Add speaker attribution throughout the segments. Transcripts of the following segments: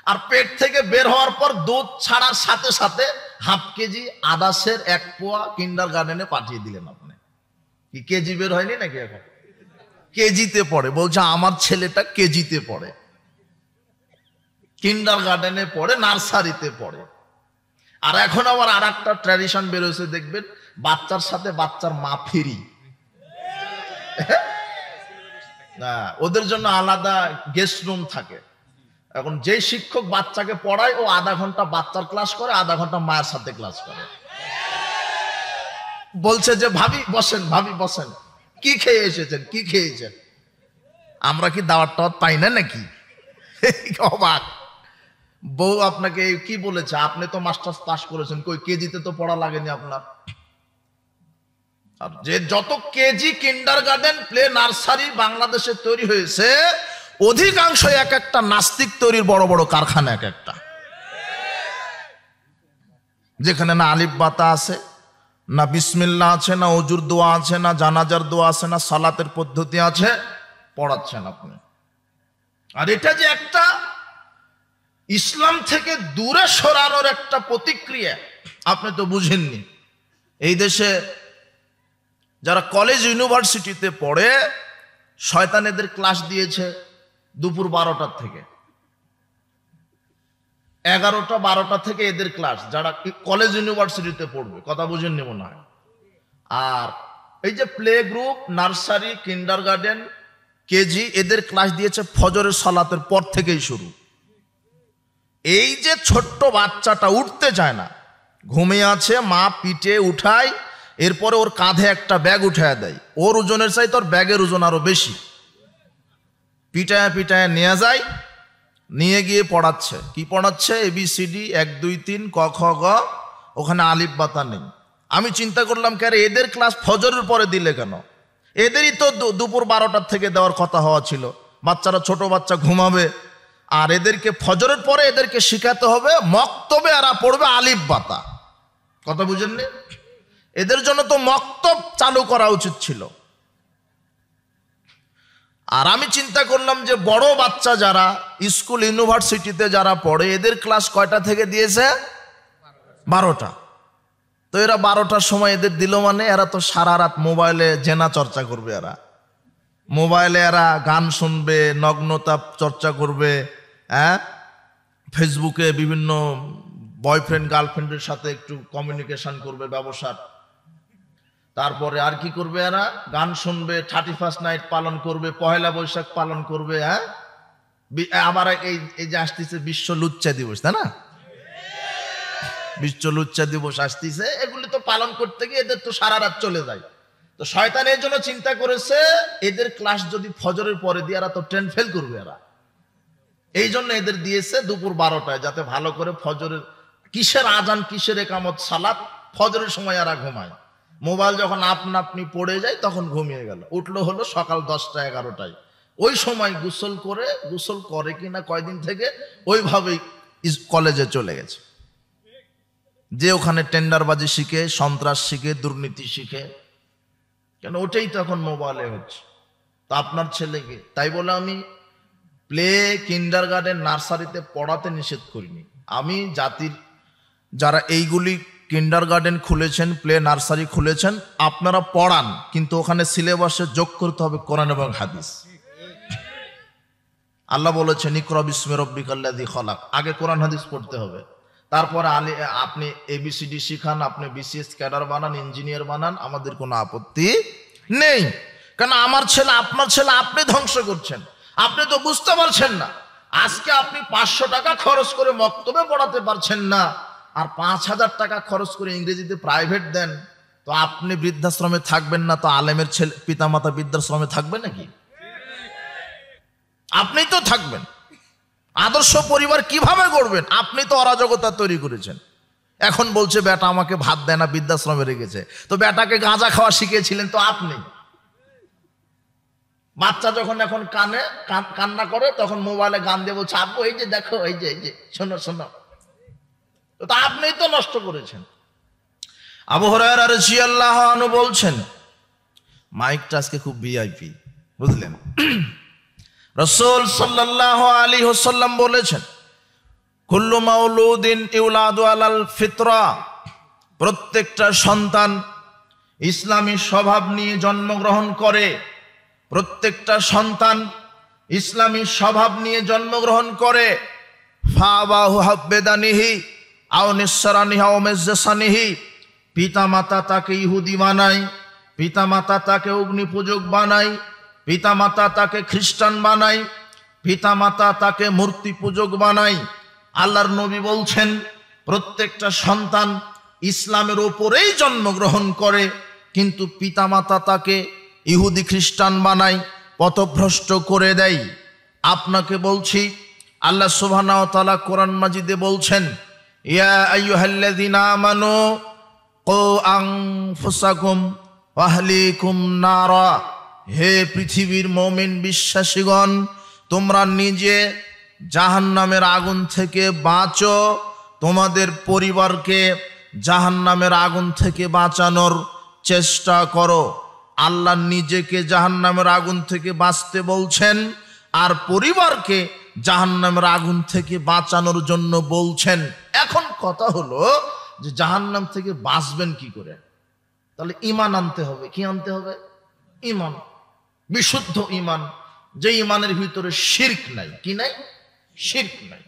Speaker 1: আর পেট থেকে বের হওয়ার পর দুধ ছাড়ার সাথে সাথে হাফ কেজি আদাসের 1 পোয়া কিন্ডার গার্ডেনে পাঠিয়ে দিলেন আপনি। কি কেজি বের হয়নি নাকি? এখন কেজিতে পড়ে, বলছে আমার ছেলেটা কেজিতে পড়ে, কিন্ডার গার্ডেনে পড়ে, নার্সারিতে পড়ে। আর এখন আবার আর একটা ট্র্যাডিশন বেরোছে, দেখবেন বাচ্চার সাথে বাচ্চার মা ফ্রি। না, ওদের জন্য আলাদা গেস্ট রুম থাকে। এখন যে শিক্ষক বাচ্চাকে পড়ায় ও আধা ঘন্টা বাচ্চার ক্লাস করে, আধা ঘন্টা মায়ের সাথে ক্লাস করে। বলছে যে ভাবি বসেন, ভাবি বসেন, কি খেয়ে এসেছেন, কি খেয়েছেন? আমরা কি দাওয়াত টাওয়াত পাই না নাকি? অবাক। বউ আপনাকে কি বলেছে? আপনি তো মাস্টার্স পাস করেছেন, কই কেজিতে তো পড়া লাগেনি আপনার। আর যে যত কেজি কিন্ডার গার্ডেন, প্লে, নার্সারি বাংলাদেশে তৈরি হয়েছে, অধিকাংশ এক একটা নাস্তিক তৈরির বড় বড় কারখানা এক একটা, যেখানে না আলিফ বাতা আছে, না বিসমিল্লাহ আছে, না অজুর দোয়া আছে, না জানাজার দোয়া আছে, না সালাতের পদ্ধতি আছে, পড়াচ্ছেন আপনি। আর এটা যে একটা ইসলাম থেকে দূরে সরানোর একটা প্রতিক্রিয়া, আপনি তো বুঝেননি। এই দেশে যারা কলেজ ইউনিভার্সিটিতে পড়ে, শয়তান এদের ক্লাস দিয়েছে দুপুর 12টার থেকে 11টা 12টা থেকে এদের ক্লাস, যারা কলেজ ইউনিভার্সিটিতে পড়বে। কথা বুঝেননি মনে হয়। আর এই যে প্লে গ্রুপ, নার্সারি, কিন্ডার গার্ডেন, কেজি, এদের ক্লাস দিয়েছে ফজরের সালাতের পর থেকেই শুরু। এই যে ছোট্ট বাচ্চাটা উঠতে চায় না, ঘুমিয়ে আছে, মা পিঠে উঠায়, এরপরে ওর কাঁধে একটা ব্যাগ উঠায় দেয়, ওর ওজনের চাই তোর ব্যাগের ওজন আরো বেশি, পিটায় পিটায় নিয়ে যায়, নিয়ে গিয়ে পড়াচ্ছে। কি পড়াচ্ছে? ABCD 1 2 3 ক খ গ, ওখানে আলিফ বাতা নেই। আমি চিন্তা করলাম, কে এদের ক্লাস ফজরের পরে দিলে কেন? এদেরই তো দুপুর 12টার থেকে দেওয়ার কথা হওয়া ছিল। বাচ্চারা, ছোট বাচ্চা ঘুমাবে, আর এদেরকে ফজরের পরে এদেরকে শিখাতে হবে মক্তবে, এরা পড়বে আলিফ বাতা। কথা বুঝেননি? এদের জন্য তো মক্তব চালু করা উচিত ছিল। আর আমি চিন্তা করলাম যে বড় বাচ্চা যারা স্কুল ইউনিভার্সিটিতে যারা পড়ে, এদের ক্লাস কয়টা থেকে দিয়েছে? 12টা। তো এরা 12টার সময় এদের দিল মানে এরা তো সারা রাত মোবাইলে জেনা চর্চা করবে, এরা মোবাইলে এরা গান শুনবে, নগ্নতা চর্চা করবে, হ্যাঁ, ফেসবুকে বিভিন্ন বয়ফ্রেন্ড গার্লফ্রেন্ডের সাথে একটু কমিউনিকেশন করবে, ব্যবসার। তারপরে আর কি করবে? এরা গান শুনবে, 31st নাইট পালন করবে, পহেলা বৈশাখ পালন করবে, হ্যাঁ, আবার এই যে আসতেছে বিশ্ব লুচ্চা দিবস, তাই না? বিশ্ব লুচ্চা দিবস আসতেছে, এগুলি তো পালন করতে গিয়ে এদের তো সারা রাত চলে যায়। তো শয়তান এর জন্য চিন্তা করেছে এদের ক্লাস যদি ফজরের পরে দিয়ে, এরা তো 10 ফেল করবে এরা। এই জন্য এদের দিয়েছে দুপুর 12টায়, যাতে ভালো করে ফজরের কিসের আজান, কিসের একামত সালাত, ফজরের সময় এরা ঘুমায়। মোবাইল যখন আপনি পড়ে যায় তখন ঘুমিয়ে গেল, উঠলো হলো সকাল 10টা 11টায়। ওই সময় গোসল করে কিনা কয়দিন থেকে ওইভাবেই কলেজে চলে গেছে, যে ওখানে টেন্ডারবাজি শিখে, সন্ত্রাস শিখে, দুর্নীতি শিখে। কেন? ওটাই তো এখন মোবাইলে হচ্ছে। তো আপনার ছেলেকে, তাই বলে আমি প্লে, কিন্ডার গার্ডেন, নার্সারিতে পড়াতে নিষেধ করিনি। আমি জাতির যারা এইগুলি কিন্ডার গার্ডেন খুলেছেন, প্লে, নার্সারি খুলেছেন, আপনারা পড়ান, কিন্তু ওখানে সিলেবাসে যোগ করতে হবে কোরআন এবং হাদিস। আল্লাহ বলেছেন ইকরা বিসমি রাব্বিকাল্লাযী খালাক, আগে কোরআন হাদিস পড়তে হবে। তারপরে আপনি ABCD শিখান, আপনি BCS ক্যাডার বানান, ইঞ্জিনিয়ার বানান, আমাদের কোনো আপত্তি নেই। কারণ আমার ছেলে, আপনার ছেলে আপনি ধ্বংস করছেন, আপনি তো বুঝতে পারছেন না। আজকে আপনি 500 টাকা খরচ করে মক্তবে পড়াতে পারছেন না, আর 5000 টাকা খরচ করে ইংরেজিতে প্রাইভেট দেন, তো আপনি বৃদ্ধাশ্রমে থাকবেন না, তো আলেমের ছেলে পিতামাতা বৃদ্ধাশ্রমে থাকবে নাকি? আপনি তো থাকবেন। আদর্শ পরিবার কিভাবে গড়বেন? আপনি তো অরাজকতা তৈরি করেছেন। এখন বলছে বেটা আমাকে ভাত দেয় না, বৃদ্ধাশ্রমে রেখেছে। তো বেটাকে গাঁজা খাওয়া শিখিয়েছিলেন তো আপনি। বাচ্চা যখন এখন কান্না করে, তখন মোবাইলে গান দিয়ে বলছে আব্বু এই যে দেখো, এই যে শোনো শোনো। তো আপনিই তো নষ্ট করেছেন। আবু হুরায়রা রাদিয়াল্লাহু আনহু বলছেন, মাইকটা আজকে খুব VIP, বুঝলেন? রাসূল সাল্লাল্লাহু আলাইহি ওয়াসাল্লাম বলেছেন, কুল্লু মাউলুদিন ইউলাদু আলাল ফিতরা, প্রত্যেকটা সন্তান ইসলামী স্বভাব নিয়ে জন্মগ্রহণ করে। প্রত্যেকটা সন্তান ইসলামী স্বভাব নিয়ে জন্মগ্রহণ করে। ফাবাহু হাব্বেদানিহি আও নিসরানিহি আও মেজ্জাসানিহি, পিতামাতা তাকে ইহুদি বানায়, পিতামাতা তাকে অগ্নিপূজক বানায়, পিতামাতা তাকে খ্রিস্টান বানায়, পিতামাতা তাকে মূর্তি পূজক বানায়। আল্লাহর নবী বলছেন প্রত্যেকটা সন্তান ইসলামের ওপরেই জন্মগ্রহণ করে, কিন্তু পিতামাতা তাকে ইহুদি খ্রিস্টান বানায়, পথভ্রষ্ট করে দেয়। আপনাকে বলছি, আল্লাহ সুবহানাহু ওয়া তাআলা কোরআন মাজিদে বলছেন, ইয়া আইয়ুহাল্লাযীনা আমানু কু আনফুসাকুম ওয়া আহলিকুম নারা, হে পৃথিবীর মুমিন বিশ্বাসীগণ, তোমরা নিজে জাহান্নামের আগুন থেকে বাঁচো, তোমাদের পরিবারকে জাহান্নামের আগুন থেকে বাঁচানোর চেষ্টা করো। আল্লাহ নিজেকে জাহান্নামের আগুন থেকে বাঁচতে বলছেন, আর পরিবারকে জাহান্নামের আগুন থেকে বাঁচানোর জন্য বলছেন। এখন কথা হলো যে জাহান্নাম থেকে বাঁচবেন কি করে? তাহলে ঈমান আনতে হবে। কি আনতে হবে? ঈমান, বিশুদ্ধ ঈমান, যে ঈমানের ভিতরে শিরক নাই। কি নাই? শিরক নাই।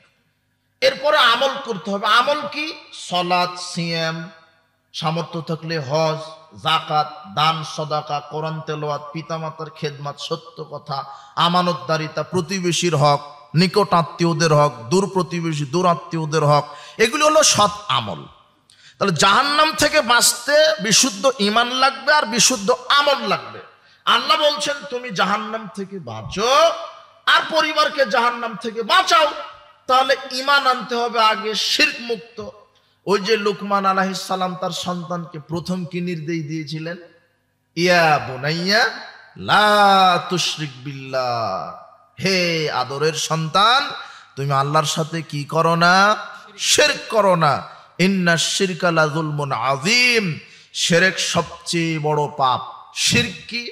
Speaker 1: এরপরে আমল করতে হবে। আমল কি? সালাত, সিয়াম, সামর্থ্য থাকলে হজ, যাকাত, দান, সদাকা, কোরআন তেলাওয়াত, পিতামাতার খেদমত, সত্য কথা, আমানতদারিতা, প্রতিবেশীর হক, নিকট আত্মীয়দের হক, দূর প্রতিবেশী দূর আত্মীয়দের হক, এগুলি হলো সৎ আমল। তাহলে জাহান্নাম থেকে বাঁচতে বিশুদ্ধ ঈমান লাগবে আর বিশুদ্ধ আমল লাগবে। আল্লাহ বলছেন তুমি জাহান্নাম থেকে বাঁচো আর পরিবারকে জাহান্নাম থেকে বাঁচাও। তাহলে ঈমান আনতে হবে আগে, শিরক মুক্ত। ওই যে লুকমান আলাইহিস সালাম তার সন্তানকে প্রথম কি নির্দেশ দিয়েছিলেন? ইয়া বুনাইয়া লা তুশরিক বিল্লাহ, হে আদরের সন্তান, তুমি আল্লাহর সাথে কি করো না? শিরক করো না। ইন্নাশ শিরকা লাযুলমুন আযীম, শিরক সবচেয়ে বড় পাপ। শিরক কি?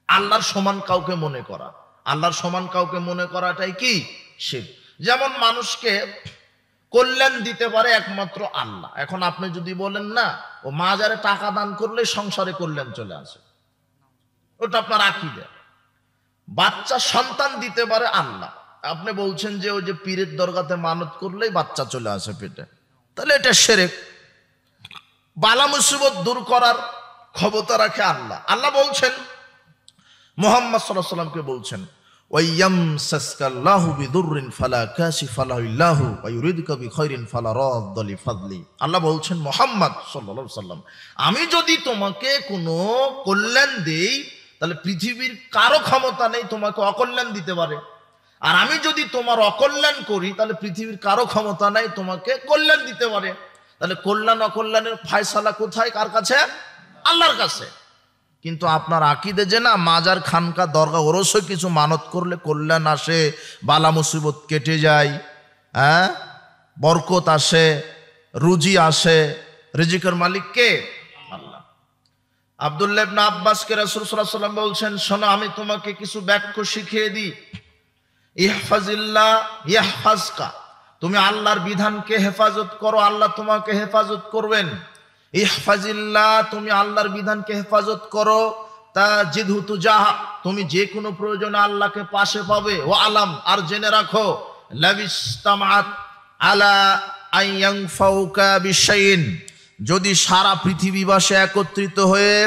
Speaker 1: আল্লাহর সমান কাউকে মনে করা। আল্লাহর সমান কাউকে মনে করাটাই কি? শিরক। যেমন মানুষকে কল্যাণ দিতে পারে একমাত্র আল্লাহ। এখন আপনি যদি বলেন না ও মাজারে টাকা দান করলে সংসারে কল্যাণ চলে আসে, ওটা আপনার আকীদা। বাচ্চা সন্তান দিতে পারে আল্লাহ, আপনি বলছেন যে ওই যে পীরের দরগাতে মানত করলেই বাচ্চা চলে আসে পেটে, তাহলে এটা শিরক। বালা মুসিবত দূর করার ক্ষমতা রাখে আল্লাহ। আল্লাহ বলছেন, মুহাম্মদ সাল্লাল্লাহু আলাইহি ওয়াসাল্লামকে বলছেন, ওয়াইয়ামসাসকাল্লাহু বিদুররিন ফালা কাশিফা লাহু ইল্লাহু ওয়া ইউরিদুকা বিখাইরিন ফালা রাদ্দা লিফাদলি। আল্লাহ বলছেন, মুহাম্মদ সাল্লাল্লাহু আলাইহি ওয়াসাল্লাম, আমি যদি তোমাকে কোনো কল্যাণ দেই তাহলে পৃথিবীর কারো ক্ষমতা নেই তোমাকে অকল্যাণ দিতে পারে। আর আমি যদি তোমার অকল্যাণ করি তাহলে পৃথিবীর কারো ক্ষমতা নাই তোমাকে কল্যাণ দিতে পারে। তাহলে কল্যাণ অকল্যাণের ফায়সালা কোথায়? কার কাছে? আল্লাহর কাছে। কিন্তু আপনার আকীদা যে না মাজার, খানকা, দরগা, ওরসে কিছু মানত করলে কল্যাণ আসে, বালা মুসিবত কেটে যায়, হ্যাঁ, বরকত আসে, রুজি আসে। রিজিকের মালিক কে? আল্লাহ। আব্দুল্লাহ ইবনে আব্বাসকে রাসূল সাল্লাল্লাহু আলাইহি ওয়াসাল্লাম বলছেন, শোনো আমি তোমাকে কিছু বাক্য শিখিয়ে দিই। ইহফাজিল্লাহ ইয়াহফাজকা, তুমি আল্লাহর বিধানকে হেফাজত করো, আল্লাহ তোমাকে হেফাজত করবেন। ইহফাজিল্লাহ, তুমি আল্লাহর বিধানকে হেফাজত করো, তাজিদহু তুজাহা, তুমি যে কোনো প্রয়োজনে আল্লাহকে পাশে পাবে। ও আলাম, আর জেনে রাখো, লাবিস্তামাত আলা আইয়ানফাউকা বিশাইইন, যদি সারা পৃথিবীবাসী একত্রিত হয়ে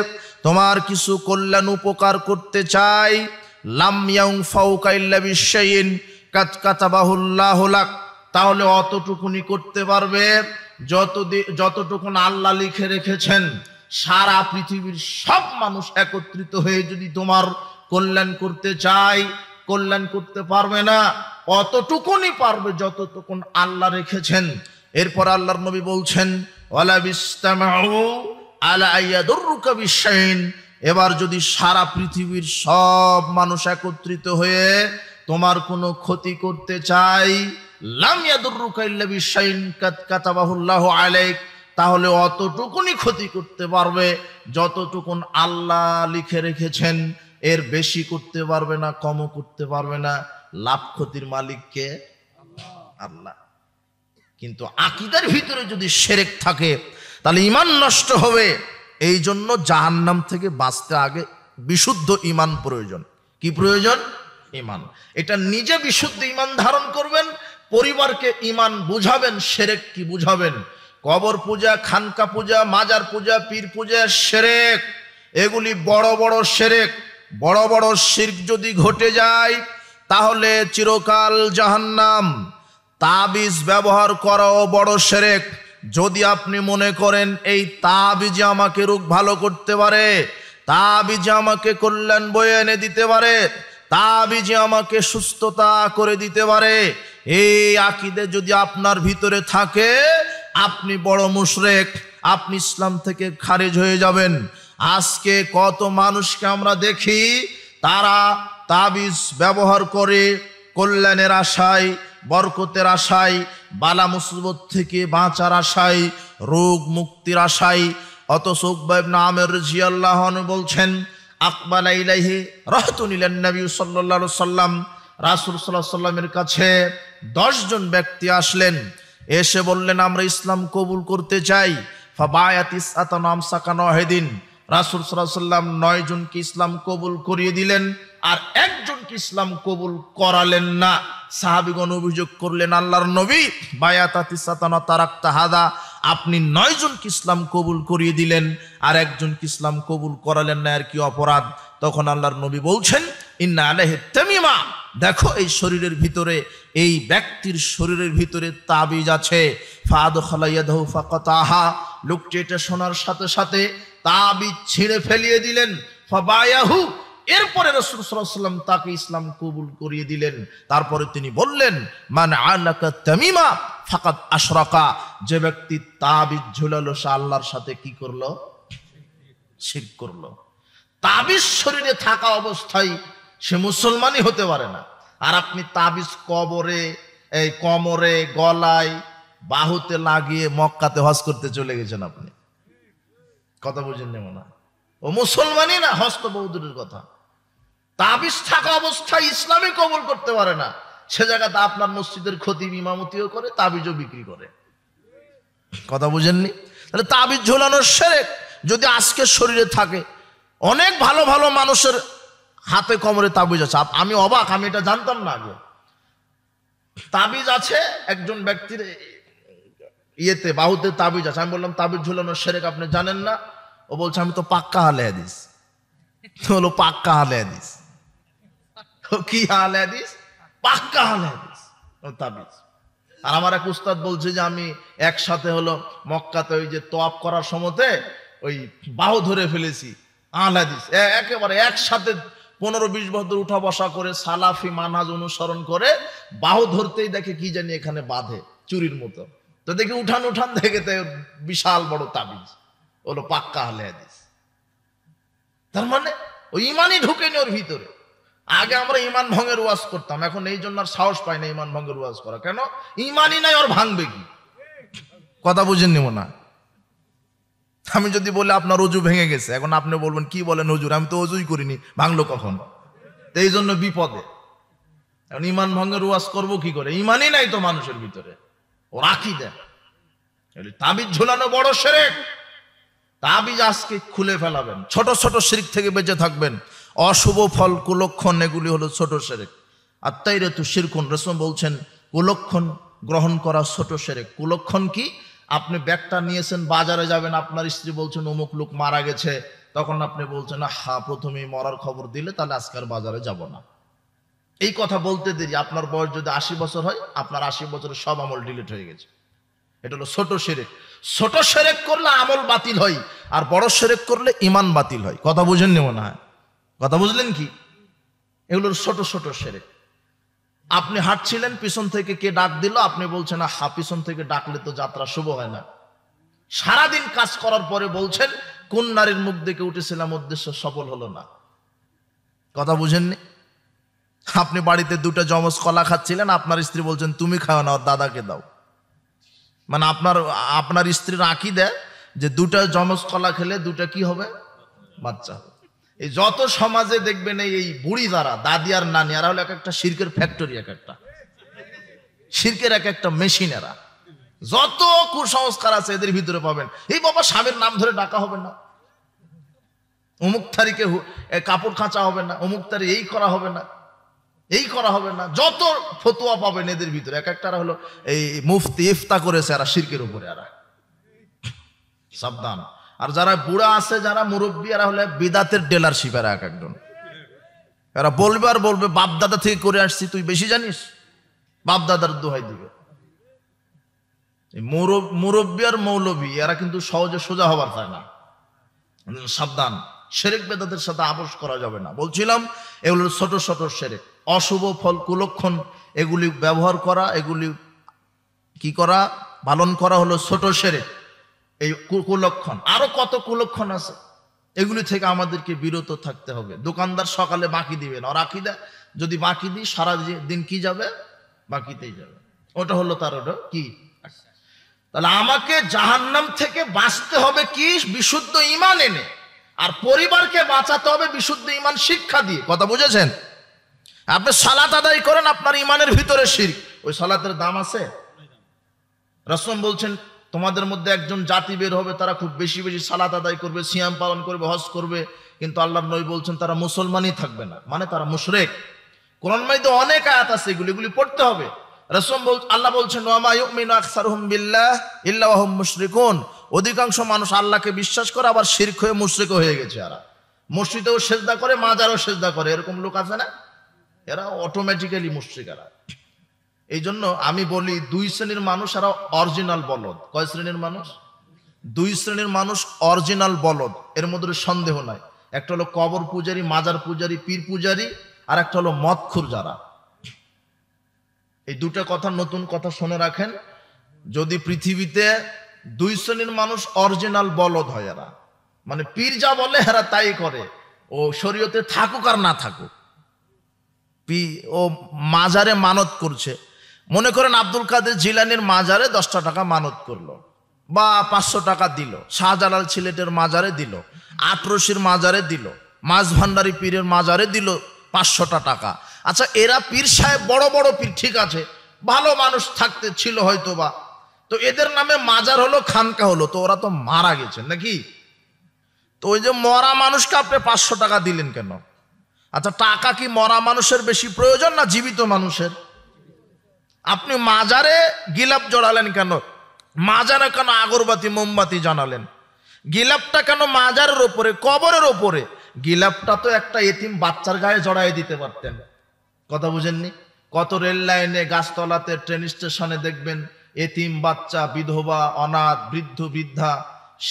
Speaker 1: তোমার কিছু কল্যাণ উপকার করতে চায়, লাম ইয়ানফাউকা ইল্লা বিশাইইন কাদ কাতাবাহুল্লাহু লাক, তাহলে অতটুকুনি করতে পারবে যতটুকুন আল্লাহ লিখে রেখেছেন। সারা পৃথিবীর সব মানুষ একত্রিত হয়ে যদি তোমার কল্যাণ করতে চায়, কল্যাণ করতে পারবে না, অতটুকুনি পারবে যতটুকুন আল্লাহ রেখেছেন। এরপর আল্লাহর নবী বলছেন, ওয়ালা বিস্তামাউ আলা আইয়াদুররুকা বিশাইইন, এবার যদি সারা পৃথিবীর সব মানুষ একত্রিত হয়ে তোমার কোনো ক্ষতি করতে চায়, লাম ইয়াদুররুকা ইল্লা বিশাইইন কাদ কাতাবাহুল্লাহু আলাইক, তাহলে অতটুকুনি ক্ষতি করতে পারবে যতটুকুন আল্লাহ লিখে রেখেছেন, এর বেশি করতে পারবে না, কমও করতে পারবে না। লাভ ক্ষতির মালিক কে? আল্লাহ। কিন্তু আকীদার ভিতরে যদি শিরক থাকে তাহলে ঈমান নষ্ট হবে। এই জন্য জাহান্নাম থেকে বাঁচতে আগে বিশুদ্ধ ঈমান প্রয়োজন। কি প্রয়োজন? ঈমান। এটা নিজে বিশুদ্ধ ঈমান ধারণ করবেন, পরিবারকে ঈমান বুঝাবেন, শিরক কি বুঝাবেন। কবর পূজা, খানকা পূজা, মাজার পূজা, পীর পূজা শিরক, এগুলি বড় বড় শিরক। বড় বড় শিরক যদি ঘটে যায় তাহলে চিরকাল জাহান্নাম। তাবিজ ব্যবহার করাও বড় শিরক। যদি আপনি মনে করেন এই তাবিজে আমাকে রোগ ভালো করতে পারে, তাবিজে আমাকে কল্যাণ বয়ে এনে দিতে পারে, তাবিজে আমাকে সুস্থতা করে দিতে পারে, এই আকীদা যদি আপনার ভিতরে থাকে আপনি বড় মুশরিক, আপনি ইসলাম থেকে খারিজ হয়ে যাবেন। আজকে কত মানুষকে আমরা দেখি তারা তাবিজ ব্যবহার করে কল্যাণের আশায়, বরকতের আশায়, বালা মুসিবত থেকে বাঁচার আশায়, রোগ মুক্তির আশায়। অথচ উকবা ইবনে আমির রাদিয়াল্লাহু আনহু বলছেন, আকবালা ইলাইহি রাহতুন ইলান নবী সাল্লাল্লাহু আলাইহি সাল্লাম, রাসূল সাল্লাল্লাহু আলাইহি সাল্লামের কাছে 10 জন ব্যক্তি আসলেন, এসে বললেন আমরা ইসলাম কবুল করতে চাই। ফাবায়াতিস আতানাম সাকানাহিদিন, রাসূল সাল্লাল্লাহু আলাইহি সাল্লাম 9 জনকে ইসলাম কবুল করিয়ে দিলেন আর একজনকে ইসলাম কবুল করালেন না। সাহাবীগণ অভিযোগ করলেন, আল্লাহর নবী বায়াতাতিস সাতানা তারাকতা হাদা, আপনি 9 জনকে ইসলাম কবুল করিয়ে দিলেন আর একজনকে ইসলাম কবুল করালেন না, আর কি অপরাধ? তখন আল্লাহর নবী বলছেন, ইন্না আলাইহি তামিমা, দেখো এই শরীরের ভিতরে, এই ব্যক্তির শরীরের ভিতরে তাবিজ আছে। ফাদখালা ইয়াদাহু ফাকাতাহা, লোকটি এটা শোনার সাথে সাথে তাবিজ ছিঁড়ে ফেলিয়ে দিলেন। ফাবায়াহু, এরপরে রাসূল সাল্লাল্লাহু আলাইহি ওয়াসাল্লাম তাকে ইসলাম কবুল করিয়ে দিলেন। তারপরে তিনি বললেন, মান আলাকা তামিমা ফাকাদ আশরাকা, যে ব্যক্তি তাবিজ ঝুলালো সে আল্লাহর সাথে কি করলো? শিরক করলো। তাবিজ শরীরে থাকা অবস্থায় সে মুসলমানই হতে পারে না। আর আপনি তাবিজ কবরে, এই কোমরে, গলায়, বাহুতে লাগিয়ে মক্কাতে হজ করতে চলে গেছেন আপনি। কথা বুঝেন না মনে হয়? ও মুসলমানই না, হজ তো বহুদূরের কথা। তাবিজ থাকা অবস্থায় ইসলামই কবুল করতে পারে না, সে জায়গাতে আপনার মসজিদের খতিব ইমামতিও করে, তাবিজও বিক্রি করে। কথা বুঝেননি? তাহলে তাবিজ ঝোলানোর শিরক যদি আজকে শরীরে থাকে, অনেক ভালো ভালো মানুষের হাতে কোমরে তাবিজ আছে। আমি অবাক, আমি এটা জানতাম না আগে। তাবিজ আছে একজন ব্যক্তির ইয়েতে, বাহুতে তাবিজ আছে। আমি বললাম তাবিজ ঝুলানোর শিরক আপনি জানেন না? ও বলছে আমি তো পাক্কা আহলে হাদিস। হলো পাক্কা আহলে হাদিস। কি আহলে হাদিস? পাক্কা আহলে হাদিস। ও তাবিজ। আর আমার এক উস্তাদ বলছে যে আমি একসাথে হলো মক্কাতে ওই যে তোয়াফ করার সময়তে ওই বাহু ধরে ফেলেছি। আহলে হাদিস একেবারে একসাথে 15-20 বছর উঠা বসা করে সালাফি মানহাজ অনুসরণ করে বাহু ধরতেই দেখে কি জানি এখানে বাঁধে চুরির মতো। তো দেখি উঠান দেখে বিশাল বড় তাবিজ, হলো পাক্কা আহলে হাদিস। তার মানে ওই ইমানই ঢুকেনি ওর ভিতরে। আগে আমরা ইমান ভঙ্গের ওয়াজ করতাম, এখন এই জন্য আর সাহস পাই না ইমান ভঙ্গের ওয়াজ করা। কেন? ইমানই নাই, ওর ভাঙবে কি? কথা বুঝেননি মনে হয়? আমি যদি বলি আপনার অজু ভেঙে গেছে, এখন আপনি বলবেন কি বলেন হুজুর, আমি তো অজুই করিনি, ভাঙলো কখন? তো এই জন্য বিপদে। এখন ইমান ভঙ্গের ওয়াজ করবো কি করে? ইমানই নাই তো মানুষের ভিতরে, ও রাখি দেয়। তাবিজ ঝুলানো বড় শিরক। তাবিজ আজকে খুলে ফেলাবেন, ছোট ছোট শিরক থেকে বেঁচে থাকবেন। অশুভ ফল, কুলক্ষণ, এগুলি হলো ছোট শিরক। আত্মাইরাতু শিরকুন, রাসূল বলছেন কুলক্ষণ গ্রহণ করা ছোট শিরক। কুলক্ষণ কি? আপনি ব্যাগটা নিয়েছেন, বাজারে যাবেন, আপনার স্ত্রী বলছেন অমুক লোক মারা গেছে, তখন আপনি বলছেন হ্যাঁ প্রথমেই মরার খবর দিলে তাহলে আজকের বাজারে যাব না। এই কথা বলতে দেরি, আপনার বয়স যদি 80 বছর হয়, আপনার 80 বছরের সব আমল ডিলিট হয়ে গেছে। এটা হলো ছোট শিরক। ছোট শিরক করলে আমল বাতিল হয়, আর বড় শিরক করলে ঈমান বাতিল হয়। কথা বুঝেননি মনে হয়? কথা বুঝলেন কি? এগুলোর ছোট ছোট শিরক। আপনি হাঁটছিলেন, পিছন থেকে কে ডাক দিল, আপনি বলছেন হ্যাঁ পিছন থেকে ডাকলে তো যাত্রা শুভ হয় না। সারাদিন কাজ করার পরে বলছেন কোন নারীর মুখ দেখে উঠেছিলাম, উদ্দেশ্য সফল হলো না। কথা বুঝেননি? আপনি বাড়িতে 2টা জমজ কলা খাচ্ছিলেন, আপনার স্ত্রী বলছেন তুমি খাও না, ওর দাদাকে দাও। মানে আপনার স্ত্রীর আকীদা যে 2টা জমজ কলা খেলে 2টা কি হবে? বাচ্চা হবে। এই যত সমাজে দেখবেন এই বুড়ি যারা, দাদি আর নানি, আর হলো এক একটা শিরকের ফ্যাক্টরি, এক একটা শিরকের এক একটা মেশিন এরা। যত কুসংস্কার আছে এদের ভিতরে পাবেন। এই বাবা স্বামীর নাম ধরে ডাকা হবে না, অমুক তারিখে কাপড় কাঁচা হবে না, অমুক তারিখে এই করা হবে না, এই করা হবে না, যত ফতোয়া পাবেন এদের ভিতরে। এক একটারা হলো এই মুফতি ইফতা করেছে এরা শিরকের উপরে, এরা সাবধান। আর যারা বুড়া আছে, যারা মুরব্বী, এরা হলে বিদাতের ডিলারশিপ। এরা এক একজন, এরা বলবে আর বলবে বাপদাদা থেকে করে আসছি, তুই বেশি জানিস, বাপদাদার দোহাই দিবে। মুরব্বী আর মৌলবী এরা কিন্তু সহজে সোজা হবার চায় না, সাবধান। শিরক বেদাতের সাথে আপোষ করা যাবে না। বলছিলাম এগুলো ছোট ছোট শিরক, অশুভ ফল, কুলক্ষণ, এগুলি ব্যবহার করা, এগুলি কি করা, পালন করা হলো ছোট শিরক। এই কুলক্ষণ, আরো কত কুলক্ষণ আছে, এগুলি থেকে আমাদেরকে বিরত থাকতে হবে। দোকানদার সকালে বাকি দিবেন, আর আকিদা যদি বাকি দিই সারা দিন কি যাবে, বাকিতেই যাবে। ওটা হলো তার ওটা কি। তাহলে আমাকে জাহান্নাম থেকে বাঁচতে হবে কি, বিশুদ্ধ ঈমান এনে, আর পরিবারকে বাঁচাতে হবে বিশুদ্ধ ঈমান শিক্ষা দিয়ে। কথা বুঝেছেন? আপনি সালাত আদায় করেন, আপনার ঈমানের ভিতরে শিরক, ওই সালাতের দাম আছে? রাসূল বলছেন তোমাদের মধ্যে একজন জাতি বের হবে, তারা খুব বেশি বেশি সালাত আদায় করবে, সিয়াম পালন করবে, হজ করবে, কিন্তু আল্লাহর নবী বলছেন তারা মুসলমানই থাকবে না, মানে তারা মুশরিক। কোরআন মাইতে অনেক আয়াত আছে, এগুলি পড়তে হবে। আল্লাহ বলছেন ওয়ামা ইউমিনু আকসারুহুম বিল্লাহ ইল্লা ওয়া হুম মুশরিকুন, অধিকাংশ মানুষ আল্লাহকে বিশ্বাস করে আবার শিরক হয়ে মুশরিক হয়ে গেছে। এরা মসজিদেও সেজদা করে, মাজারও সেজদা করে, এরকম লোক আছে না? এরা অটোমেটিক্যালি মুশরিক। এরা এই জন্য আমি বলি দুই শ্রেণীর মানুষ, এরা অরিজিনাল বলদ। কয় শ্রেণীর মানুষ? দুই শ্রেণীর মানুষ অরিজিনাল বলদ, এর মধ্যে সন্দেহ নাই। একটা হলো কবর পূজারী, মাজার পূজারী, পীর পূজারী, আর একটা হলো মদখুর যারা। এই দুটো কথা, নতুন কথা শুনে রাখেন। যদি পৃথিবীতে দুই শ্রেণীর মানুষ অরিজিনাল বলদ হয়, এরা মানে পীর যা বলে এরা তাই করে, ও শরীয়তে থাকুক আর না থাকুক। ও মাজারে মানত করছে, মনে করেন আব্দুল কাদের জিলানির মাজারে 10টা টাকা মানত করলো, বা 500 টাকা দিল, শাহজালাল সিলেটের মাজারে দিল, আটরশির মাজারে দিল, মাছ ভান্ডারী পীরের মাজারে দিল 500টা টাকা। আচ্ছা, এরা পীর সাহেব বড় বড় পীর, ঠিক আছে, ভালো মানুষ থাকতে ছিল হয়তো বা, তো এদের নামে মাজার হলো, খানকা হলো, তো ওরা তো মারা গেছেন নাকি? তো ওই যে মরা মানুষকে আপনি 500 টাকা দিলেন কেন? আচ্ছা, টাকা কি মরা মানুষের বেশি প্রয়োজন না জীবিত মানুষের? আপনি মাজারে গিলাপ জড়ালেন কেন? মাজারে কেন আগরবাতি মোমবাতি জানালেন? গিলাপটা কেন মাজারের ওপরে, কবরের ওপরে? গিলাপটা তো একটা এতিম বাচ্চার গায়ে জড়াই দিতে পারতেন। কথা বুঝেননি? কত রেল লাইনে, গাছতলাতে, ট্রেন স্টেশনে দেখবেন এতিম বাচ্চা, বিধবা, অনাথ, বৃদ্ধ বৃদ্ধা,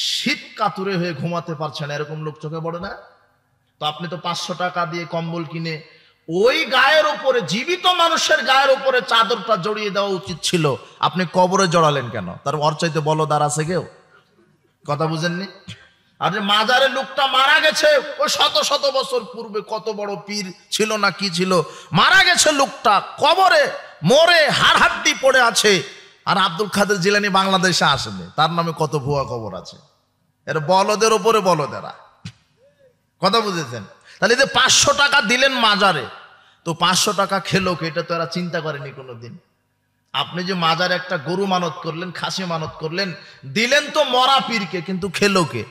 Speaker 1: শীত কাতুরে হয়ে ঘুমাতে পারছে না, এরকম লোক চোখে পড়ে না? তো আপনি তো 500 টাকা দিয়ে কম্বল কিনে ওই গায়ের উপরে, জীবিত মানুষের গায়ের উপরে চাদরটা জড়িয়ে দেওয়া উচিত ছিল, আপনি কবরে জড়ালেন কেন? তার ওর চাইতে বলদার আছে কেউ? কথা বুঝেননি? আর যে মাজারে লোকটা মারা গেছে, ওই শত শত বছর পূর্বে কত বড় পীর ছিল না কি ছিল, মারা গেছে লোকটা, কবরে মরে হাড় হাড্ডি পড়ে আছে, আর আব্দুল কাদের জিলানী বাংলাদেশে আসেনি, তার নামে কত ভুয়া কবর আছে। এর বলদের ওপরে বলদেরা। কথা বুঝেছেন? তাহলে যে 500 টাকা দিলেন মাজারে, তো 500 টাকা খেলো কে? এটা তো এরা চিন্তা করেনি কোনোদিন। আপনি যে মাজারে একটা গরু মানত করলেন, খাসি মানত করলেন, দিলেন তো মরা পীরকে, কিন্তু খেলো কে?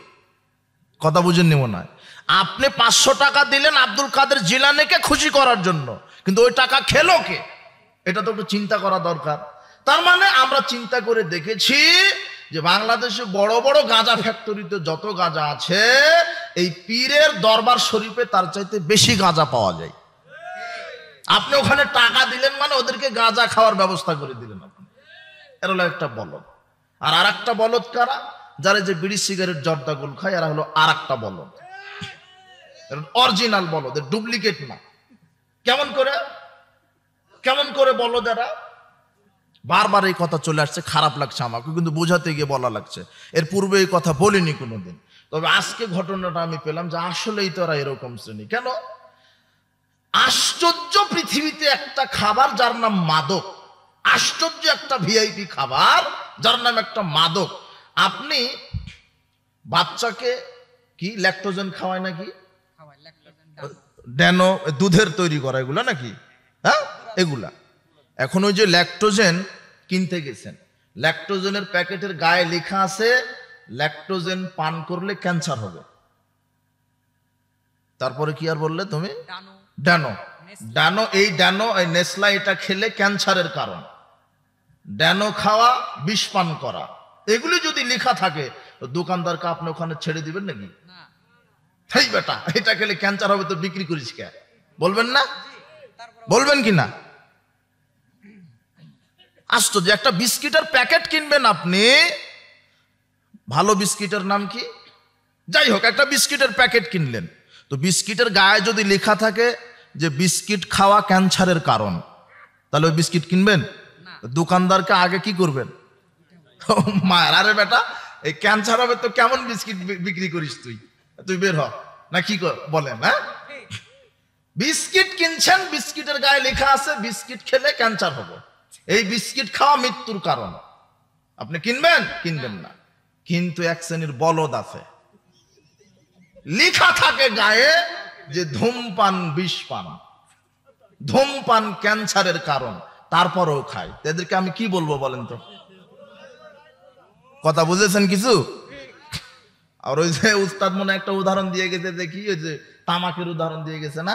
Speaker 1: কথা বুঝেননি মনে হয়? আপনি 500 টাকা দিলেন আব্দুল কাদের জিলানীকে খুশি করার জন্য, কিন্তু ওই টাকা খেলো কে? এটা তো একটু চিন্তা করা দরকার। তার মানে আমরা চিন্তা করে দেখেছি যে বাংলাদেশে বড় বড় গাঁজা ফ্যাক্টরিতে যত গাঁজা আছে, এই পীরের দরবার শরীফে তার চাইতে বেশি গাঁজা পাওয়া যায়। আপনি ওখানে টাকা দিলেন মানে ওদেরকে গাঁজা খাওয়ার ব্যবস্থা করে দিলেন আপনি। এর হলো একটা বলদ। আর আরেকটা বলদ কারা? যারা যে বিড়ি সিগারেট জর্দা গুল খায়, এরা হলো আরেকটা বলদ, অরিজিনাল বলদ, ডুপ্লিকেট না। কেমন করে বলদ এরা? বারবার এই কথা চলে আসছে, খারাপ লাগছে আমাকে, কিন্তু বোঝাতে গিয়ে বলা লাগছে। এর পূর্বে এই কথা বলিনি কোনোদিন, তবে আজকে ঘটনাটা আমি পেলাম যে আসলেই তো এরা এরকম শ্রেণী। কেন? আশ্চর্য, পৃথিবীতে একটা খাবার যার নাম মাদক, আশ্চর্য একটা ভিআইপি খাবার যার নাম একটা মাদক। আপনি বাচ্চাকে কি ল্যাকটোজেন খাওয়ায় নাকি? ড্যানো, দুধের তৈরি করা এগুলা নাকি? হ্যাঁ, এগুলা। এখন ওই যে ল্যাকটোজেন কিনতে গেছেন, ল্যাকটোজেনের প্যাকেটের গায়ে লেখা আছে ল্যাকটোজেন পান করলে ক্যান্সার হবে। তারপরে কি আর বললে তুমি? ড্যানো। ড্যানো, এই ড্যানো, এই নেসলা, এটা খেলে ক্যান্সারের কারণ। ড্যানো খাওয়া, বিষ পান করা, এগুলি যদি লেখা থাকে তো দোকানদারকে আপনি ওখানে ছেড়ে দিবেন নাকি? তাই বেটা, এটা খেলে ক্যান্সার হবে তো বিক্রি করিস কে? বলবেন না? বলবেন কি না? আশ্চর্য, একটা বিস্কিটের প্যাকেট কিনবেন আপনি, ভালো বিস্কিটের নাম কি, যাই হোক, একটা বিস্কিটের প্যাকেট কিনলেন, তো বিস্কিটের গায়ে যদি লেখা থাকে যে বিস্কিট খাওয়া ক্যান্সারের কারণ, তাহলে ওই বিস্কিট কিনবেন? দোকানদারকে আগে কি করবেন? মায়ের, আরে বেটা, এই ক্যান্সার হবে তো কেমন বিস্কিট বিক্রি করিস তুই, তুই বের হ না, কি বলেন? হ্যাঁ, বিস্কিট কিনছেন, বিস্কিটের গায়ে লেখা আছে বিস্কিট খেলে ক্যান্সার হবে, এই বিস্কিট খাওয়া মৃত্যুর কারণ, আপনি কিনবেন? কিনবেন না। কিন্তু এক শ্রেণীর বলদ আছে, লেখা থাকে গায়ে যে ধূমপান বিষ পান, ধূমপান ক্যান্সারের কারণ, তারপরেও খায়। এদেরকে আমি কি বলবো বলেন তো? কথা বুঝেছেন কিছু? আর ওই যে উস্তাদ মনে একটা উদাহরণ দিয়ে গেছে, দেখি ওই যে তামাকের উদাহরণ দিয়ে গেছে না?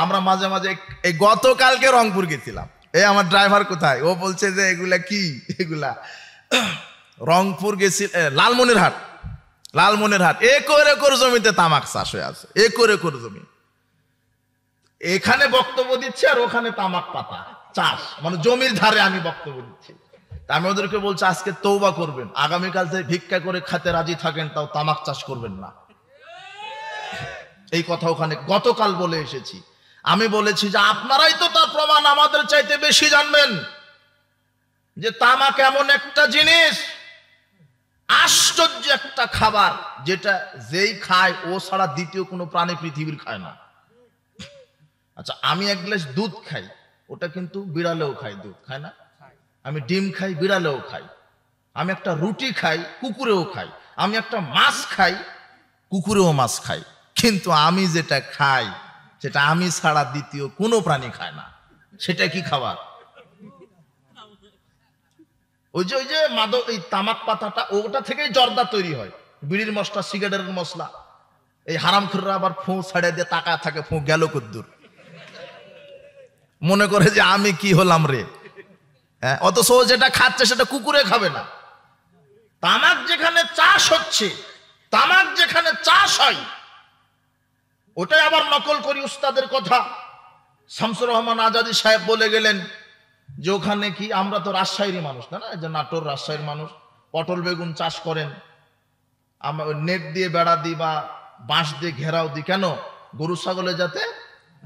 Speaker 1: আমরা মাঝে মাঝে, এই গতকালকে রংপুর গেছিলাম, এই আমার ড্রাইভার কোথায়, ও বলছে যে এগুলা কি, এগুলা রংপুর গেছি, লালমনিরহাট, লালমনিরহাট, একর একর জমিতে তামাক চাষ হয়ে আছে, একর একর জমি। এখানে বক্তব্য দিচ্ছে আর ওখানে তামাক পাতা চাষ, মানে জমির ধারে আমি বক্তব্য দিচ্ছি। আমি ওদেরকে বলছি আজকে তওবা করবেন, আগামীকাল থেকে ভিক্ষা করে খেতে রাজি থাকেন, তাও তামাক চাষ করবেন না। এই কথা ওখানে গতকাল বলে এসেছি। আমি বলেছি যে আপনারাই তো তার প্রমাণ আমাদের চাইতে বেশি জানবেন, যে তামাক এমন একটা জিনিস, আশ্চর্য একটা খাবার, যেটা যেই খায় ও ছাড়া দ্বিতীয় কোনো প্রাণী পৃথিবীর খায় না। আচ্ছা, আমি এক গ্লাস দুধ খাই, ওটা কিন্তু বিড়ালেও খাই, দুধ খায় না? আমি ডিম খাই, বিড়ালেও খাই। আমি একটা রুটি খাই, কুকুরেও খাই। আমি একটা মাছ খাই, কুকুরেও মাছ খাই। কিন্তু আমি যেটা খাই সেটা আমি ছাড়া দ্বিতীয় কোনো প্রাণী খায় না। সেটা কি খাবার? ওই যে মাদক, এই তামাক পাতাটা, ওটা থেকেই জর্দা তৈরি হয়, বিড়ির মশলা, সিগারেটের মশলা। এই হারামখোররা আবার ফু ছাড়ে দিয়ে তাকায় থাকে, ফু গেল কদ্দুর, মনে করে যে আমি কি হলাম রে। হ্যাঁ, অথচ যেটা খাচ্ছে সেটা কুকুরে খাবে না। তামাক যেখানে চাষ হচ্ছে, তামাক যেখানে চাষ হয়, ওটাই আবার নকল করি উস্তাদের কথা। শামসুর রহমান আজাদি সাহেব বলে গেলেন যে ওখানে কি, আমরা তো রাজশাহীর মানুষ না, যে নাটোর রাজশাহীর মানুষ, পটল বেগুন চাষ করেন, আমরা নেট দিয়ে বেড়া দিই বা বাঁশ দিয়ে ঘেরাও দিই, কেন? গরু ছাগলে যাতে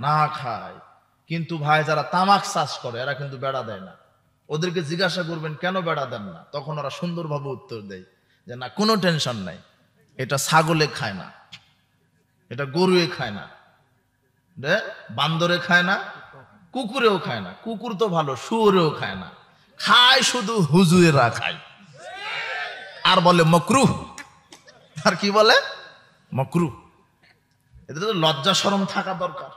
Speaker 1: না খায়। কিন্তু ভাই, যারা তামাক চাষ করে এরা কিন্তু বেড়া দেয় না। ওদেরকে জিজ্ঞাসা করবেন কেন বেড়া দেন না, তখন ওরা সুন্দরভাবে উত্তর দেয় যে না, কোনো টেনশন নাই, এটা ছাগলে খায় না, এটা গরুয়ে খায় না, বান্দরে খায় না, কুকুরেও খায় না, কুকুর তো ভালো, শুয়োরেও খায় না, খায় শুধু হুজুরেরা খায়, আর বলে মকরুহ। আর কি বলে? মকরুহ। এদের তো লজ্জা শরম থাকা দরকার।